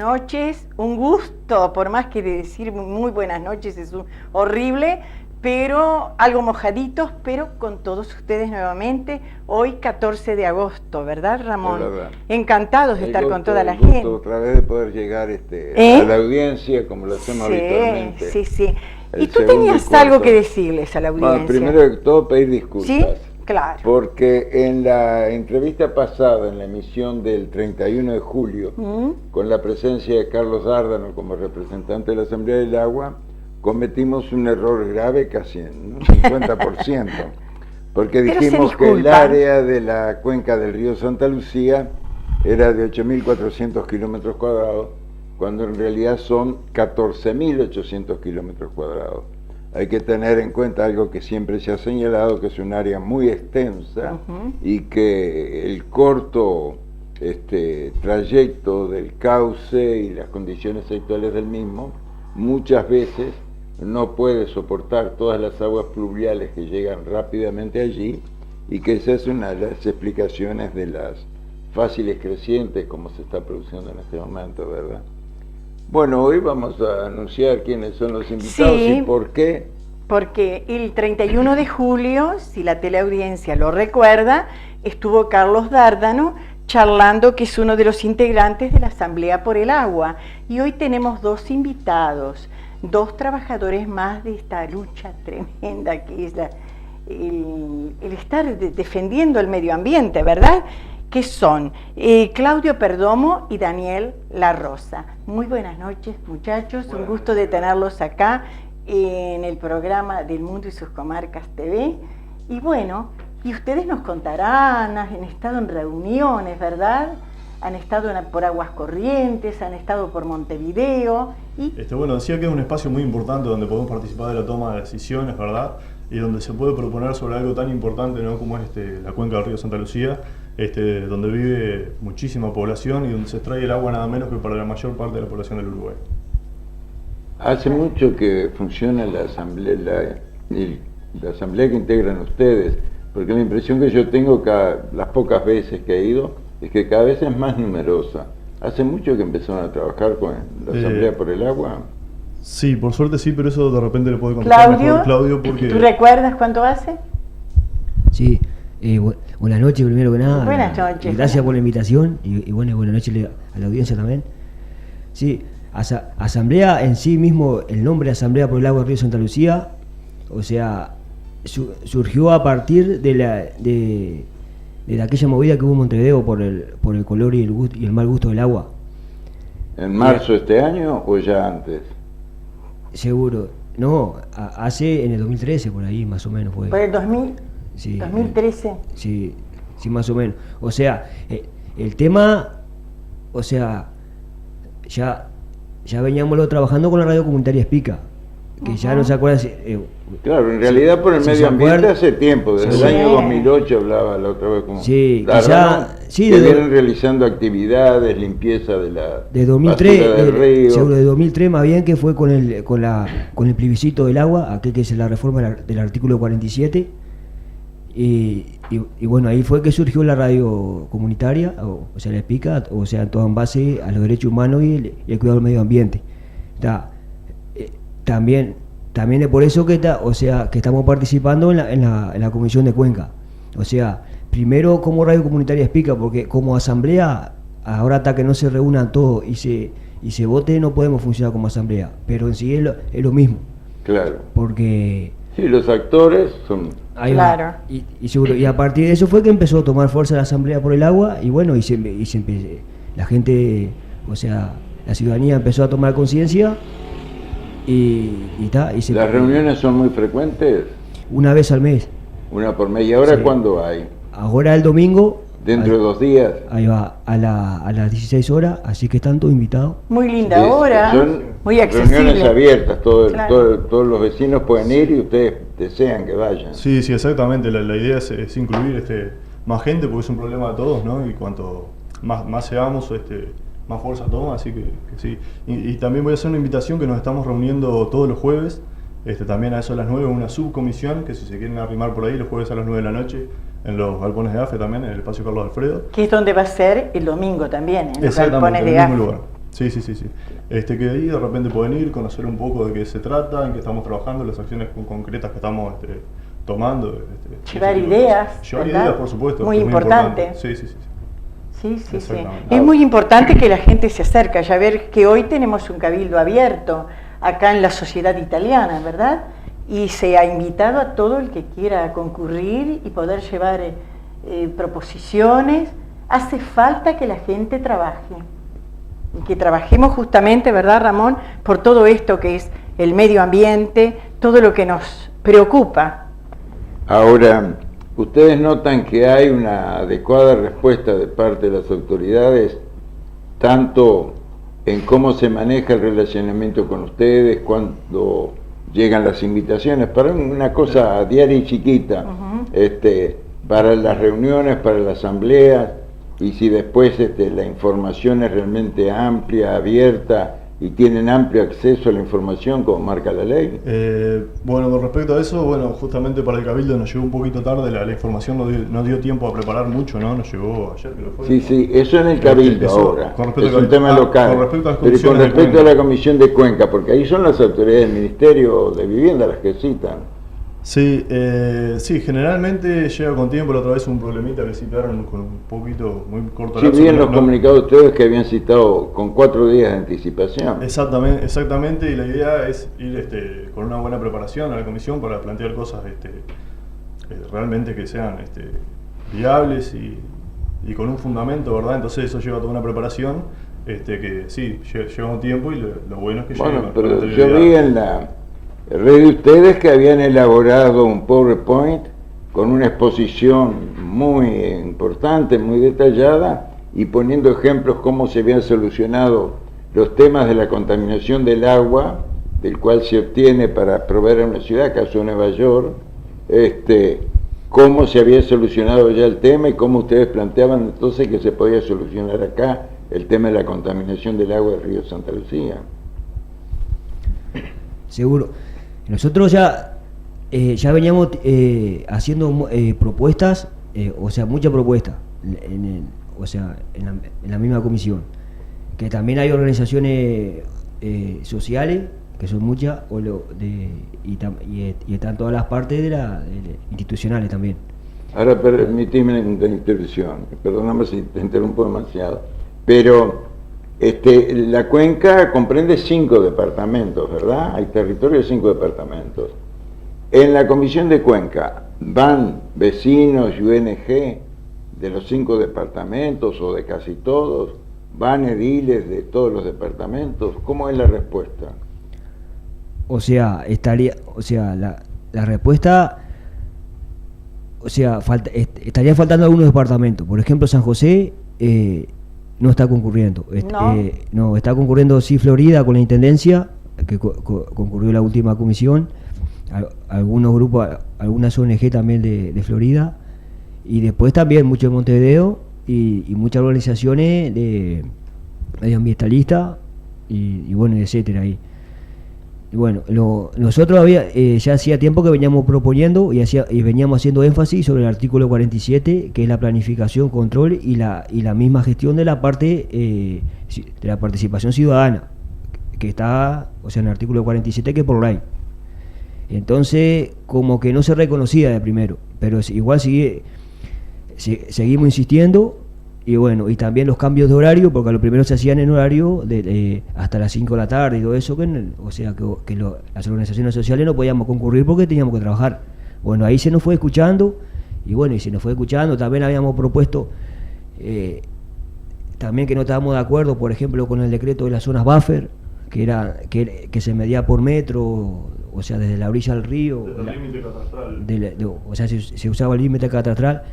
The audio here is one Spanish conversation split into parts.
noches, un gusto, por más que decir muy buenas noches es horrible, pero algo mojaditos, pero con todos ustedes nuevamente, hoy 14 de agosto, ¿verdad, Ramón? Es verdad. Encantados de estar con toda la gusto gente. Otra vez de poder llegar a la audiencia, como lo hacemos habitualmente. Sí, sí. Y tú tenías algo que decirles a la audiencia. Bueno, primero que todo pedir disculpas. Sí, claro. Porque en la entrevista pasada, en la emisión del 31 de julio, con la presencia de Carlos Dárdano como representante de la Asamblea del Agua, cometimos un error grave, casi en un 50%, porque dijimos que el área de la cuenca del río Santa Lucía era de 8.400 kilómetros cuadrados, cuando en realidad son 14.800 kilómetros cuadrados. Hay que tener en cuenta algo que siempre se ha señalado, que es un área muy extensa y que el corto trayecto del cauce y las condiciones actuales del mismo muchas veces no puede soportar todas las aguas pluviales que llegan rápidamente allí, y que esa es una de las explicaciones de las fáciles crecientes como se está produciendo en este momento, ¿verdad? Bueno, hoy vamos a anunciar quiénes son los invitados y por qué. Porque el 31 de julio, si la teleaudiencia lo recuerda, estuvo Carlos Dárdano charlando, que es uno de los integrantes de la Asamblea por el Agua. Y hoy tenemos dos invitados, dos trabajadores más de esta lucha tremenda que es el estar defendiendo el medio ambiente, ¿verdad? Que son Claudio Perdomo y Daniel La Rosa. Muy buenas noches, muchachos, un gusto de tenerlos acá en el programa del Mundo y sus Comarcas TV. Y bueno, y ustedes nos contarán, han estado en reuniones, ¿verdad? Han estado por Aguas Corrientes, han estado por Montevideo. Y bueno, decía que es un espacio muy importante donde podemos participar de la toma de decisiones, ¿verdad? Y donde se puede proponer sobre algo tan importante, ¿no?, como es la cuenca del río Santa Lucía, donde vive muchísima población y donde se extrae el agua nada menos que para la mayor parte de la población del Uruguay. Hace mucho que funciona la asamblea que integran ustedes, porque la impresión que yo tengo las pocas veces que he ido es que cada vez es más numerosa. ¿Hace mucho que empezaron a trabajar con la Asamblea por el Agua? Sí, por suerte sí, pero eso de repente le puede contestar mejor Claudio, porque... ¿Tú recuerdas cuánto hace? Sí, buenas noches primero que nada. Buenas noches. Gracias por la invitación y buenas noches a la audiencia también. Sí, Asamblea en sí mismo, el nombre Asamblea por el Agua del Río Santa Lucía, o sea, surgió a partir de aquella movida que hubo en Montevideo por el color y el mal gusto del agua. ¿En marzo de este año o ya antes? Seguro, no, en el 2013 por ahí más o menos fue. ¿Por el 2000? Sí, 2013. Sí, más o menos. O sea, el tema, o sea, ya veníamos trabajando con la radio comunitaria Espica, que ya no se acuerda. Claro, en realidad por el medio ambiente hace tiempo, desde el año 2008 hablaba la otra vez como... Sí, que vienen realizando actividades, limpieza de la de 2003, del río. Seguro de 2003 más bien, que fue con el plebiscito del agua, aquel que es la reforma del artículo 47, y bueno, ahí fue que surgió la radio comunitaria, o sea, la Espica, o sea, todo en base a los derechos humanos y el cuidado del medio ambiente. También es por eso que estamos participando en la Comisión de Cuenca. O sea, primero como radio comunitaria Espica, porque como asamblea, ahora hasta que no se reúnan todos y se vote, no podemos funcionar como asamblea, pero en sí es lo mismo. Claro. Porque... Sí, los actores son... Claro. Y seguro, y a partir de eso fue que empezó a tomar fuerza la Asamblea por el Agua, y bueno, la gente, o sea, la ciudadanía empezó a tomar conciencia. ¿Las reuniones son muy frecuentes? Una vez al mes. ¿Una por mes? ¿Y ahora cuándo hay? Ahora el domingo. ¿Dentro de 2 días? Ahí va, a las 16 horas, así que están todos invitados. Muy linda hora, muy accesible. Reuniones abiertas, todos los vecinos pueden ir y ustedes desean que vayan. Sí, exactamente, la idea es incluir más gente, porque es un problema de todos, ¿no? Y cuanto más seamos, más fuerza toma, así que sí. Y también voy a hacer una invitación que nos estamos reuniendo todos los jueves, también a eso a las 9, una subcomisión, que si se quieren arrimar por ahí, los jueves a las 9 de la noche, en los galpones de AFE también, en el espacio Carlos Alfredo. Que es donde va a ser el domingo también, en los galpones en de el AFE. mismo lugar. Sí. Que ahí de repente pueden ir, conocer un poco de qué se trata, en qué estamos trabajando, las acciones concretas que estamos tomando. Llevar ideas. Llevar ¿verdad? ideas, por supuesto. Muy importante. Sí. Sí. Exactamente. Es muy importante que la gente se acerque. Ya ver que hoy tenemos un cabildo abierto acá en la sociedad italiana, ¿verdad? Y se ha invitado a todo el que quiera concurrir y poder llevar proposiciones. Hace falta que la gente trabaje. Y que trabajemos justamente, ¿verdad, Ramón?, por todo esto que es el medio ambiente, todo lo que nos preocupa. Ahora, ¿ustedes notan que hay una adecuada respuesta de parte de las autoridades, tanto en cómo se maneja el relacionamiento con ustedes, cuando llegan las invitaciones, para una cosa diaria y chiquita, para las reuniones, para la asamblea, y si después la información es realmente amplia, abierta, y tienen amplio acceso a la información como marca la ley? Bueno, con respecto a eso, justamente para el Cabildo nos llegó un poquito tarde, la información no dio tiempo a preparar mucho, ¿no? Nos llegó ayer, creo que fue. Sí, eso en el Cabildo ahora, es un tema local. Con respecto a las pero con respecto a la Comisión de Cuenca, porque ahí son las autoridades del Ministerio de Vivienda las que citan. Sí, generalmente llega con tiempo. La otra vez un problemita que citaron con un poquito, muy corto lapso. Sí, bien los comunicados ustedes que habían citado con 4 días de anticipación. Exactamente, y la idea es ir con una buena preparación a la comisión para plantear cosas realmente que sean viables y con un fundamento, ¿verdad? Entonces eso lleva toda una preparación que sí, lleva un tiempo, y lo bueno es que bueno, llegue. Pero yo vi en la red de ustedes que habían elaborado un PowerPoint con una exposición muy importante, muy detallada, y poniendo ejemplos cómo se habían solucionado los temas de la contaminación del agua, del cual se obtiene para proveer a una ciudad, caso de Nueva York, cómo se había solucionado ya el tema y cómo ustedes planteaban entonces que se podía solucionar acá el tema de la contaminación del agua del río Santa Lucía. Seguro. Nosotros ya veníamos haciendo propuestas, muchas propuestas, en la misma comisión. Que también hay organizaciones sociales, que son muchas, y están todas las partes institucionales también. Ahora permitime una intervención, perdóname si te interrumpo demasiado, pero la cuenca comprende 5 departamentos, ¿verdad? Hay territorio de 5 departamentos. En la comisión de Cuenca van vecinos y ONG de los 5 departamentos o de casi todos, van ediles de todos los departamentos. ¿Cómo es la respuesta? La respuesta, estaría faltando algunos departamentos. Por ejemplo, San José no está concurriendo. No, está concurriendo sí Florida con la Intendencia, que concurrió la última comisión, algunos grupos, algunas ONG también de Florida, y después también mucho de Montevideo y muchas organizaciones de medioambientalistas y bueno, etcétera ahí. Y bueno, nosotros ya hacía tiempo que veníamos proponiendo y veníamos haciendo énfasis sobre el artículo 47, que es la planificación, control y la misma gestión de la parte de la participación ciudadana, que está, en el artículo 47, que es por ley. Entonces, como que no se reconocía de primero, pero igual seguimos insistiendo. Y bueno, y también los cambios de horario, porque lo primero se hacían en horario hasta las 5 de la tarde y todo eso, las organizaciones sociales no podíamos concurrir porque teníamos que trabajar. Bueno, ahí se nos fue escuchando, también habíamos propuesto también que no estábamos de acuerdo, por ejemplo, con el decreto de las zonas buffer, que se medía por metro, desde la orilla del río, desde el límite catastral. Se usaba el límite catastral.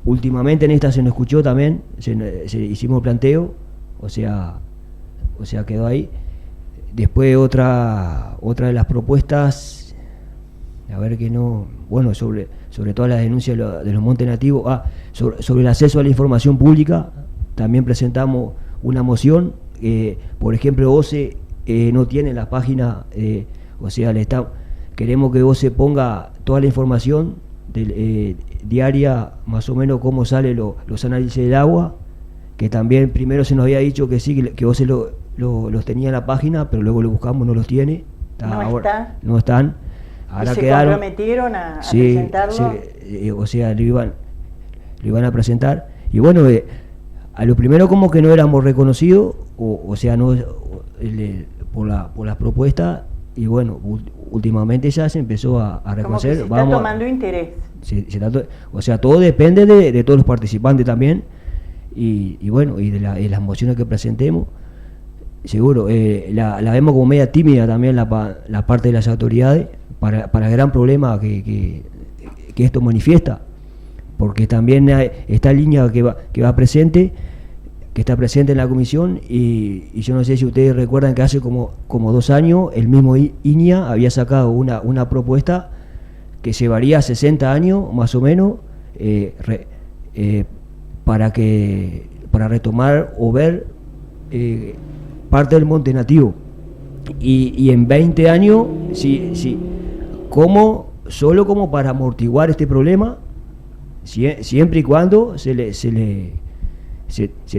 Últimamente en esta se nos escuchó también, hicimos planteo, quedó ahí. Después otra de las propuestas, sobre todas las denuncias de los montes nativos, sobre el acceso a la información pública, también presentamos una moción. Por ejemplo, OCE no tiene la página, queremos que OCE ponga toda la información diaria, más o menos cómo salen los análisis del agua, que también primero se nos había dicho que sí, que OCE los tenía en la página, pero luego lo buscamos, no los tiene. No están. Ahora ¿Y se quedaron, comprometieron a sí, presentarlo? Sí, o sea, lo iban a presentar. Y bueno, a lo primero como que no éramos reconocidos, o sea, no por la propuesta, y bueno, últimamente ya se empezó a reconocer. Como que se está tomando interés. O sea, todo depende de todos los participantes también, y bueno, y de las mociones que presentemos. Seguro, la vemos como media tímida también la parte de las autoridades para el gran problema que esto manifiesta, porque también esta línea que está presente en la comisión, y yo no sé si ustedes recuerdan que hace como 2 años el mismo INIA había sacado una propuesta que llevaría 60 años más o menos para retomar o ver parte del monte nativo, y en 20 años sí, solo como para amortiguar este problema, siempre y cuando se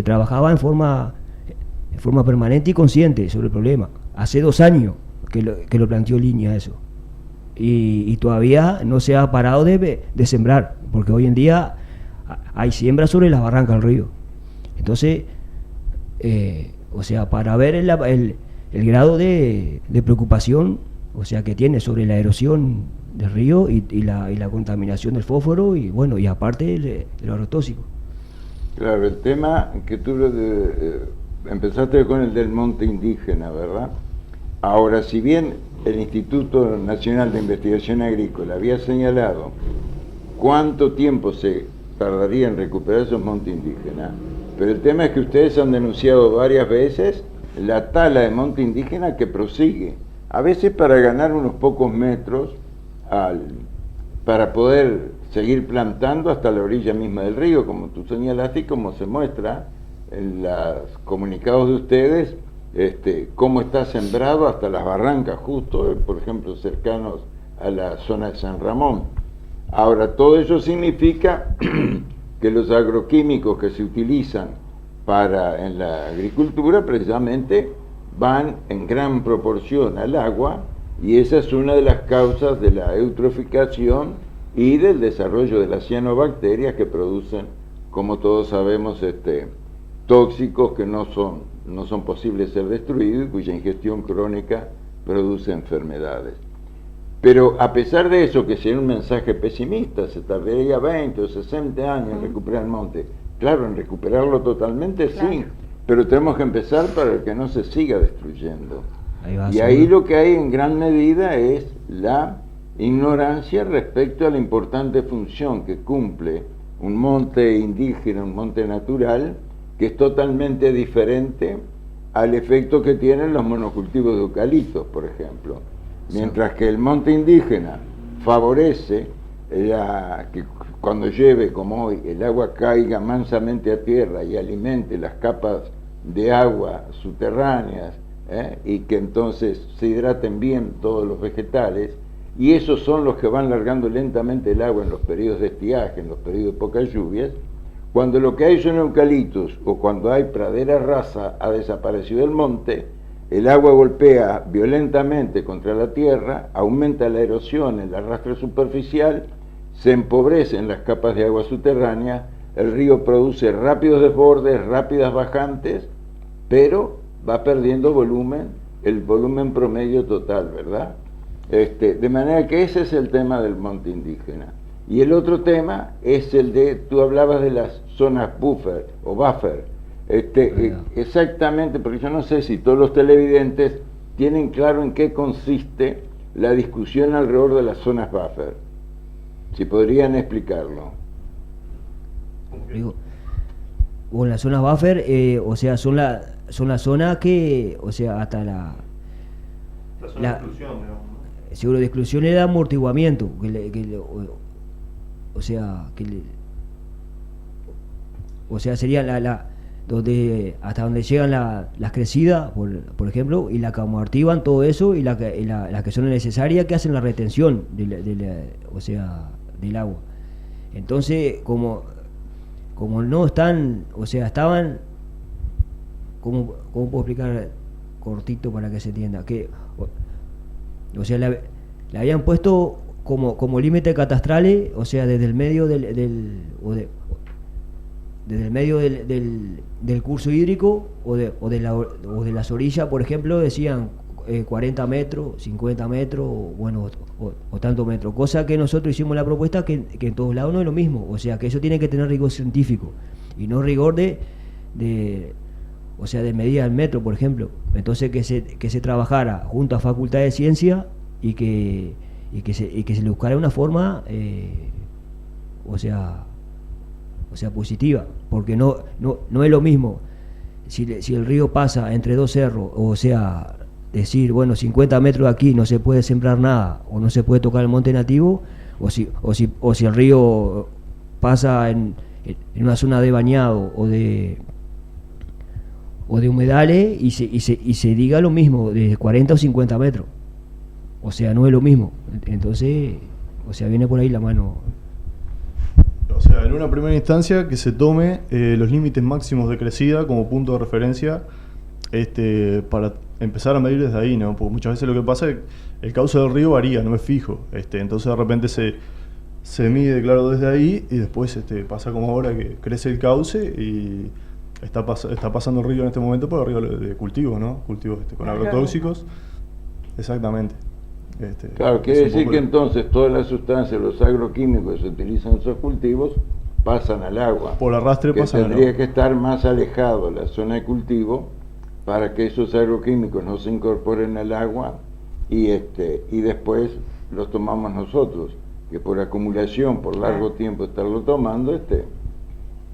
trabajaba en forma permanente y consciente sobre el problema. Hace 2 años que lo planteó Línea eso, y todavía no se ha parado de sembrar, porque hoy en día hay siembra sobre las barrancas del río. Entonces, o sea, para ver el grado de preocupación, o sea, que tiene sobre la erosión del río y la contaminación del fósforo, y bueno, y aparte de los agrotóxicos. Claro, el tema que tú empezaste con el del monte indígena, ¿verdad? Ahora, si bien el Instituto Nacional de Investigación Agrícola había señalado cuánto tiempo se tardaría en recuperar esos montes indígenas, pero el tema es que ustedes han denunciado varias veces la tala de monte indígena que prosigue, a veces para ganar unos pocos metros, para poder seguir plantando hasta la orilla misma del río, como tú señalaste y como se muestra en los comunicados de ustedes, cómo está sembrado hasta las barrancas, justo, por ejemplo, cercanos a la zona de San Ramón. Ahora, todo eso significa que los agroquímicos que se utilizan en la agricultura precisamente van en gran proporción al agua, y esa es una de las causas de la eutroficación y del desarrollo de las cianobacterias que producen, como todos sabemos, tóxicos que no son posibles ser destruidos y cuya ingestión crónica produce enfermedades. Pero a pesar de eso, que sería un mensaje pesimista, se tardaría 20 o 60 años en recuperar el monte. Claro, en recuperarlo totalmente claro. Sí, pero tenemos que empezar para que no se siga destruyendo. Ahí lo que hay en gran medida es la ignorancia respecto a la importante función que cumple un monte indígena, un monte natural, que es totalmente diferente al efecto que tienen los monocultivos de eucaliptos, por ejemplo. Mientras que el monte indígena favorece que cuando llueve, como hoy, el agua caiga mansamente a tierra y alimente las capas de agua subterráneas, y que entonces se hidraten bien todos los vegetales, y esos son los que van largando lentamente el agua en los periodos de estiaje, en los periodos de pocas lluvias. Cuando lo que hay son eucaliptos o cuando hay pradera rasa, ha desaparecido el monte, el agua golpea violentamente contra la tierra, aumenta la erosión, el arrastre superficial, se empobrecen las capas de agua subterránea, el río produce rápidos desbordes, rápidas bajantes, pero va perdiendo volumen, el volumen promedio total, ¿verdad? De manera que ese es el tema del monte indígena. Y el otro tema es el tú hablabas de las zonas buffer o buffer. Exactamente, porque yo no sé si todos los televidentes tienen claro en qué consiste la discusión alrededor de las zonas buffer. Si podrían explicarlo. Bueno, las zonas buffer, o sea, son la zona que, o sea, hasta la zona de exclusión, digamos, ¿no? Seguro de exclusión era amortiguamiento, sería hasta donde llegan las crecidas, por ejemplo, y la que amortiguan todo eso, y la que son necesarias, que hacen la retención del agua. Entonces, como no están, o sea, estaban, ¿cómo puedo explicar? cortito para que se entienda. O sea, le habían puesto como límite catastrales, o sea, desde el medio desde el medio del curso hídrico o de las orillas, por ejemplo, decían 40 metros, 50 metros, bueno, o tantos metros, cosa que nosotros hicimos la propuesta que en todos lados no es lo mismo, o sea, que eso tiene que tener rigor científico y no rigor o sea, de medida del metro, por ejemplo. Entonces que se trabajara junto a Facultad de Ciencia y que se le buscara una forma, o sea, positiva, porque no es lo mismo si el río pasa entre dos cerros, o sea, decir, bueno, 50 metros de aquí no se puede sembrar nada o no se puede tocar el monte nativo, o si el río pasa en una zona de bañado o de humedales y se diga lo mismo, de 40 o 50 metros. O sea, no es lo mismo. Entonces, o sea, viene por ahí la mano. O sea, en una primera instancia que se tome los límites máximos de crecida como punto de referencia para empezar a medir desde ahí, ¿no? Porque muchas veces lo que pasa es que el cauce del río varía, no es fijo. Entonces de repente se mide, claro, desde ahí y después pasa como ahora que crece el cauce y está pasando el río en este momento por el río de cultivos, ¿no? Cultivos con agrotóxicos. Exactamente. Claro, quiere decir que entonces todas las sustancias, los agroquímicos que se utilizan en esos cultivos pasan al agua. Por arrastre pasan al agua. Tendría que estar más alejado de la zona de cultivo para que esos agroquímicos no se incorporen al agua y después los tomamos nosotros, que por acumulación, por largo tiempo estarlo tomando,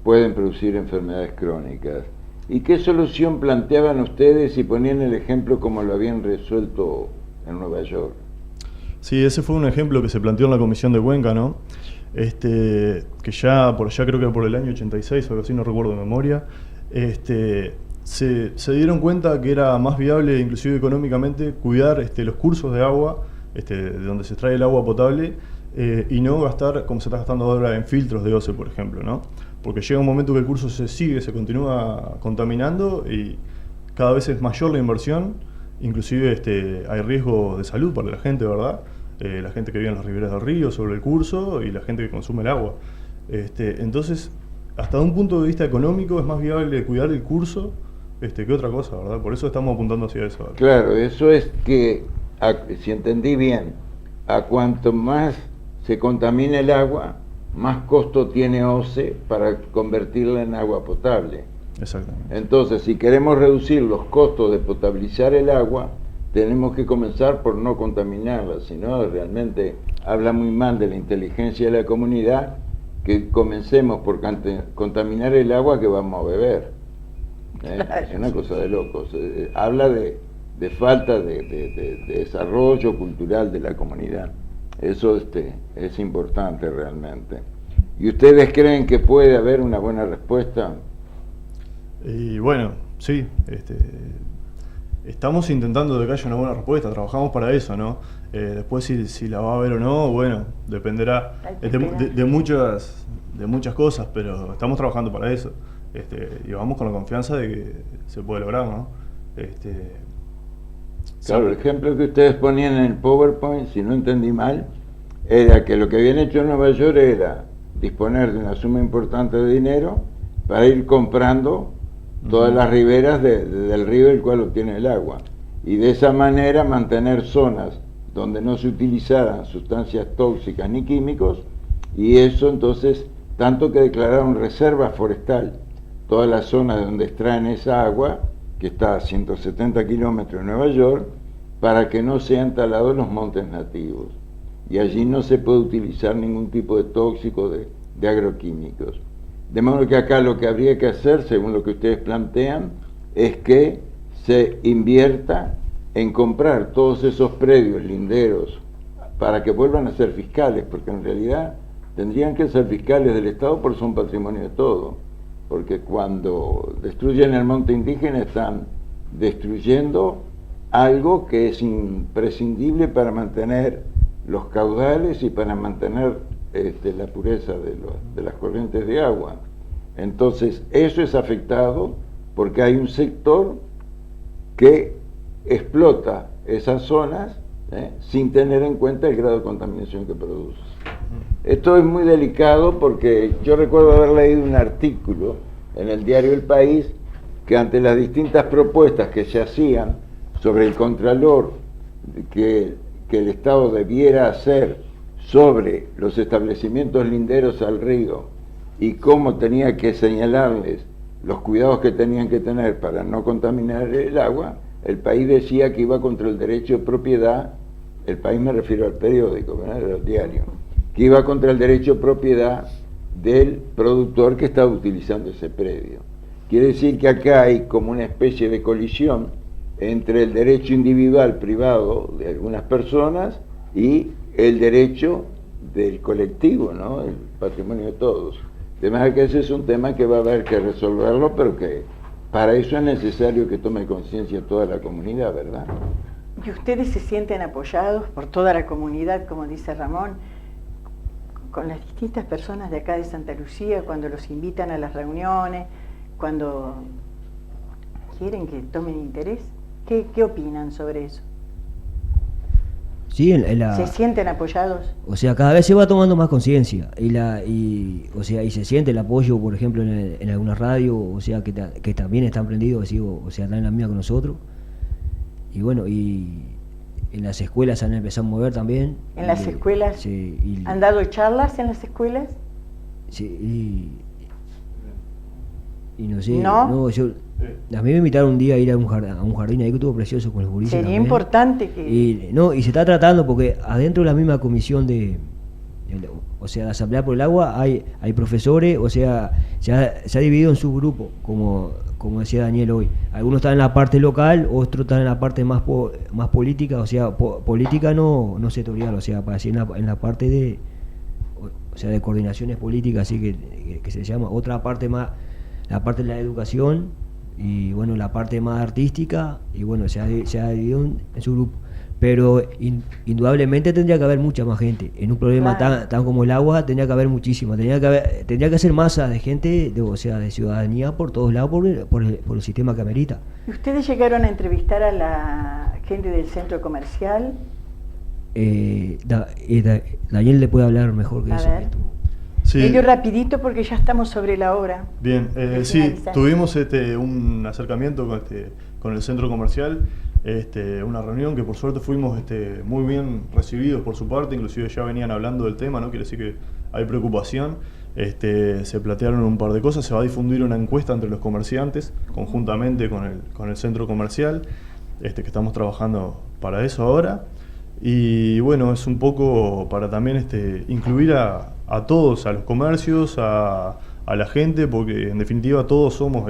pueden producir enfermedades crónicas. ¿Y qué solución planteaban ustedes y ponían el ejemplo como lo habían resuelto en Nueva York? Sí, ese fue un ejemplo que se planteó en la Comisión de Cuenca, ¿no? Que ya creo que por el año 86 o algo así, no recuerdo de memoria, se dieron cuenta que era más viable, inclusive económicamente, cuidar los cursos de agua, de donde se extrae el agua potable, y no gastar, como se está gastando ahora, en filtros de OCE, por ejemplo, ¿no? Porque llega un momento que el curso se continúa contaminando y cada vez es mayor la inversión. Inclusive hay riesgo de salud para la gente, ¿verdad? La gente que vive en las riberas del río, sobre el curso, y la gente que consume el agua. Entonces, hasta un punto de vista económico es más viable cuidar el curso que otra cosa, ¿verdad? Por eso estamos apuntando hacia eso. Claro, eso es que, si entendí bien, a cuanto más se contamina el agua, más costo tiene OCE para convertirla en agua potable. Exactamente. Entonces, si queremos reducir los costos de potabilizar el agua, tenemos que comenzar por no contaminarla, si no, realmente habla muy mal de la inteligencia de la comunidad que comencemos por contaminar el agua que vamos a beber. Es una cosa de locos. Habla de falta de desarrollo cultural de la comunidad. Eso es importante realmente. ¿Y ustedes creen que puede haber una buena respuesta? Y bueno, sí, estamos intentando de que haya una buena respuesta, trabajamos para eso, ¿no? Después si la va a haber o no, bueno, dependerá de muchas cosas, pero estamos trabajando para eso. Y vamos con la confianza de que se puede lograr, ¿no? Claro, el ejemplo que ustedes ponían en el PowerPoint, si no entendí mal, era que lo que habían hecho en Nueva York era disponer de una suma importante de dinero para ir comprando todas las riberas del río del cual obtiene el agua, y de esa manera mantener zonas donde no se utilizaran sustancias tóxicas ni químicos, y eso entonces, tanto que declararon reserva forestal toda la zona donde extraen esa agua, que está a 170 kilómetros de Nueva York, para que no sean talados los montes nativos, y allí no se puede utilizar ningún tipo de tóxico de agroquímicos. De modo que acá lo que habría que hacer, según lo que ustedes plantean, es que se invierta en comprar todos esos predios linderos para que vuelvan a ser fiscales, porque en realidad tendrían que ser fiscales del Estado porque son patrimonio de todo. Porque cuando destruyen el monte indígena están destruyendo algo que es imprescindible para mantener los caudales y para mantener la pureza de las corrientes de agua. Entonces eso es afectado porque hay un sector que explota esas zonas sin tener en cuenta el grado de contaminación que produce. Esto es muy delicado porque yo recuerdo haber leído un artículo en el diario El País que ante las distintas propuestas que se hacían sobre el contralor que el Estado debiera hacer sobre los establecimientos linderos al río y cómo tenía que señalarles los cuidados que tenían que tener para no contaminar el agua, El País decía que iba contra el derecho de propiedad. El País me refiero al periódico, ¿verdad? Al diario, que iba contra el derecho de propiedad del productor que estaba utilizando ese predio. Quiere decir que acá hay como una especie de colisión entre el derecho individual privado de algunas personas y el derecho del colectivo, ¿no? El patrimonio de todos. De manera que ese es un tema que va a haber que resolverlo, pero que para eso es necesario que tome conciencia toda la comunidad, ¿verdad? ¿Y ustedes se sienten apoyados por toda la comunidad, como dice Ramón, con las distintas personas de acá de Santa Lucía, cuando los invitan a las reuniones, cuando quieren que tomen interés? ¿Qué opinan sobre eso? Sí, ¿Se sienten apoyados? O sea, cada vez se va tomando más conciencia o sea, y se siente el apoyo, por ejemplo, en alguna radio, o sea, que también están prendidos, así, o sea, están en la misma con nosotros. Y bueno, y en las escuelas se han empezado a mover también. ¿En las escuelas? Sí. ¿Han dado charlas en las escuelas? Sí, y no sé, ¿No? A mí me invitaron un día a ir a un jardín ahí que estuvo precioso con los gurises. Sería también. importante que... Y se está tratando porque adentro de la misma comisión o sea, la Asamblea por el Agua hay profesores, o sea, se ha dividido en subgrupos, como decía Daniel hoy. Algunos están en la parte local, otros están en la parte más política, o sea, política no sectorial, o sea, para decir en la parte de coordinaciones políticas, así que se llama, otra parte más, la parte de la educación, y bueno, la parte más artística, y bueno, se ha dividido en su grupo. Pero indudablemente tendría que haber mucha más gente. En un problema Claro. tan como el agua, tendría que haber muchísima. Tendría que hacer masa de gente, o sea, de ciudadanía por todos lados, por el sistema que amerita. ¿Y ustedes llegaron a entrevistar a la gente del centro comercial? Daniel le puede hablar mejor que A eso. ver. Sí. Medio rapidito porque ya estamos sobre la hora. Bien, De sí, finalizar. tuvimos un acercamiento con el centro comercial, una reunión que por suerte fuimos muy bien recibidos por su parte, inclusive ya venían hablando del tema, ¿no? Quiere decir que hay preocupación. Se plantearon un par de cosas, se va a difundir una encuesta entre los comerciantes, conjuntamente con el centro comercial, que estamos trabajando para eso ahora. Y bueno, es un poco para también incluir a todos, a los comercios, a la gente, porque en definitiva todos somos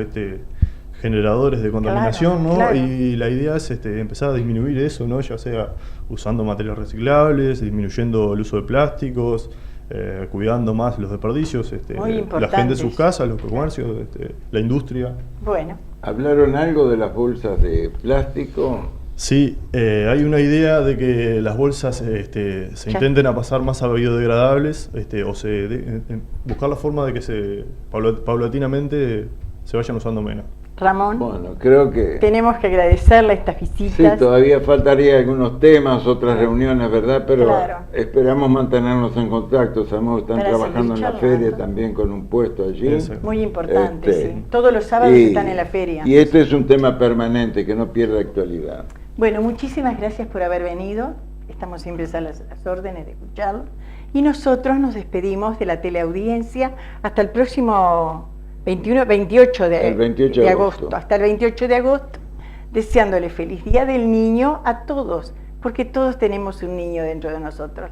generadores de contaminación, Claro, ¿no? claro. Y la idea es empezar a disminuir eso, ¿no? Ya sea usando materiales reciclables, disminuyendo el uso de plásticos, cuidando más los desperdicios, Muy la importante gente en sus eso. casas, los comercios, la industria. Bueno, ¿Hablaron algo de las bolsas de plástico? Sí, hay una idea de que las bolsas se intenten a pasar más a biodegradables, buscar la forma de que paulatinamente se vayan usando menos. Ramón, Bueno, creo que tenemos que agradecerle estas sí, visitas. todavía faltaría algunos temas, otras reuniones, ¿verdad? Pero Claro. esperamos mantenernos en contacto. Sabemos que están Para trabajando en seguir la charlando. feria también con un puesto allí. Exacto. Muy importante, Este, sí. Todos los sábados están en la feria. Y este es un tema permanente que no pierde actualidad. Bueno, muchísimas gracias por haber venido. Estamos siempre a las órdenes de escucharlo. Y nosotros nos despedimos de la teleaudiencia hasta el próximo 28 El 28 de de agosto. agosto. Hasta el 28 de agosto, deseándole feliz Día del Niño a todos, porque todos tenemos un niño dentro de nosotros.